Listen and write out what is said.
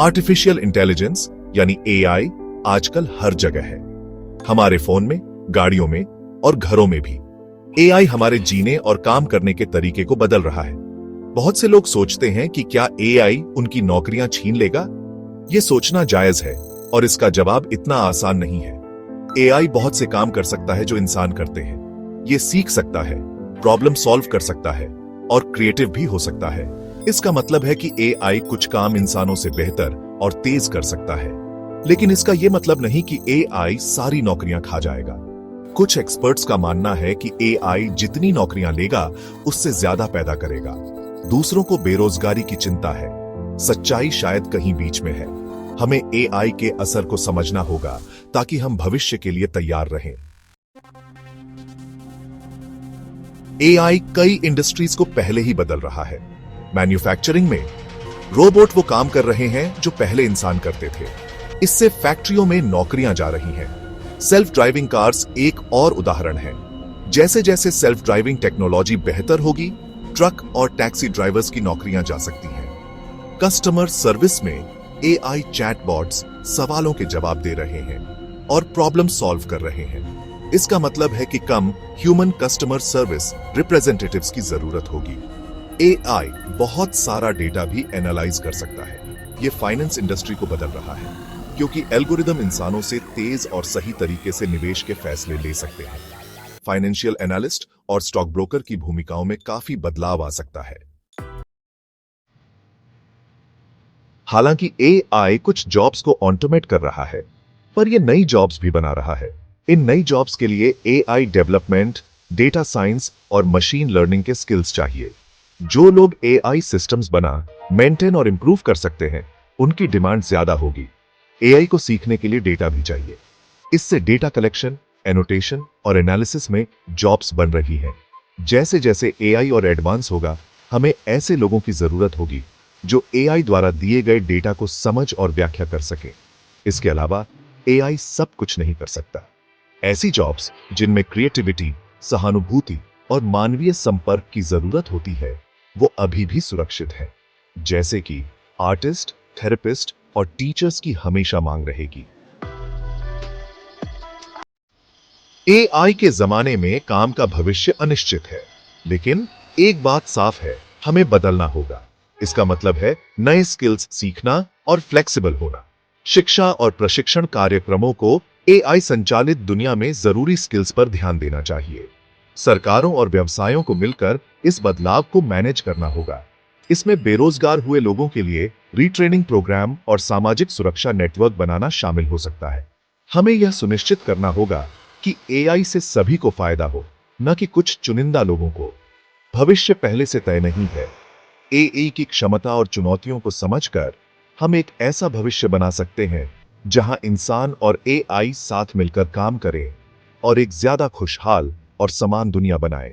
Artificial intelligence यानी AI आजकल हर जगह है। हमारे फोन में, गाड़ियों में और घरों में भी एआई हमारे जीने और काम करने के तरीके को बदल रहा है। बहुत से लोग सोचते हैं कि क्या एआई उनकी नौकरियां छीन लेगा? यह सोचना जायज है और इसका जवाब इतना आसान नहीं है। एआई बहुत से काम कर सकता है जो इंसान करते हैं। यह सीख सकता है, प्रॉब्लम सॉल्व कर सकता है और क्रिएटिव भी हो सकता है। इसका मतलब है कि एआई कुछ काम इंसानों से बेहतर और तेज कर सकता है, लेकिन इसका यह मतलब नहीं कि एआई सारी नौकरियां खा जाएगा। कुछ एक्सपर्ट्स का मानना है कि एआई जितनी नौकरियां लेगा उससे ज्यादा पैदा करेगा। दूसरों को बेरोजगारी की चिंता है। सच्चाई शायद कहीं बीच में है। हमें एआई के असर को समझना होगा ताकि हम भविष्य के लिए तैयार रहें। एआई कई इंडस्ट्रीज को पहले ही बदल रहा है। मैन्युफैक्चरिंग में रोबोट वो काम कर रहे हैं जो पहले इंसान करते थे। इससे फैक्ट्रियों में नौकरियां जा रही हैं। सेल्फ ड्राइविंग कार्स एक और उदाहरण है। जैसे जैसे सेल्फ ड्राइविंग टेक्नोलॉजी बेहतर होगी, ट्रक और टैक्सी ड्राइवर्स की नौकरियां जा सकती हैं। कस्टमर सर्विस में एआई चैटबॉट्स सवालों के जवाब दे रहे हैं और प्रॉब्लम सॉल्व कर रहे हैं। इसका मतलब है कि कम ह्यूमन कस्टमर सर्विस रिप्रेजेंटेटिव्स की जरूरत होगी। एआई बहुत सारा डेटा भी एनालाइज कर सकता है। यह फाइनेंस इंडस्ट्री को बदल रहा है, क्योंकि एल्गोरिदम इंसानों से तेज और सही तरीके से निवेश के फैसले ले सकते हैं। फाइनेंशियल एनालिस्ट और स्टॉक ब्रोकर की भूमिकाओं में काफी बदलाव आ सकता है। हालांकि एआई कुछ जॉब्स को ऑटोमेट कर रहा है, पर यह नई जॉब्स भी बना रहा है। इन नई जॉब्स के लिए एआई डेवलपमेंट, डेटा साइंस और मशीन लर्निंग के स्किल्स चाहिए। जो लोग एआई सिस्टम्स बना, मेंटेन और इंप्रूव कर सकते हैं, उनकी डिमांड ज्यादा होगी। एआई को सीखने के लिए डेटा भी चाहिए। इससे डेटा कलेक्शन, एनोटेशन और एनालिसिस में जॉब्स बन रही हैं। जैसे जैसे एआई और एडवांस होगा, हमें ऐसे लोगों की जरूरत होगी जो एआई द्वारा दिए गए डेटा को समझ और व्याख्या कर सके। इसके अलावा एआई सब कुछ नहीं कर सकता। ऐसी जॉब्स जिनमें क्रिएटिविटी, सहानुभूति और मानवीय संपर्क की जरूरत होती है, वो अभी भी सुरक्षित है। जैसे कि आर्टिस्ट, थेरेपिस्ट और टीचर्स की हमेशा मांग रहेगी। एआई के जमाने में काम का भविष्य अनिश्चित है, लेकिन एक बात साफ है, हमें बदलना होगा। इसका मतलब है नए स्किल्स सीखना और फ्लेक्सिबल होना। शिक्षा और प्रशिक्षण कार्यक्रमों को एआई संचालित दुनिया में जरूरी स्किल्स पर ध्यान देना चाहिए। सरकारों और व्यवसायों को मिलकर इस बदलाव को मैनेज करना होगा। इसमें बेरोजगार हुए लोगों के लिए रीट्रेनिंग प्रोग्राम और सामाजिक सुरक्षा नेटवर्क बनाना शामिल हो सकता है। हमें यह सुनिश्चित करना होगा कि एआई से सभी को फायदा हो, न कि कुछ चुनिंदा लोगों को। भविष्य पहले से तय नहीं है। एआई की क्षमता और चुनौतियों को समझकर हम एक ऐसा भविष्य बना सकते हैं जहां इंसान और एआई साथ मिलकर काम करें और एक ज्यादा खुशहाल और समान दुनिया बनाएं।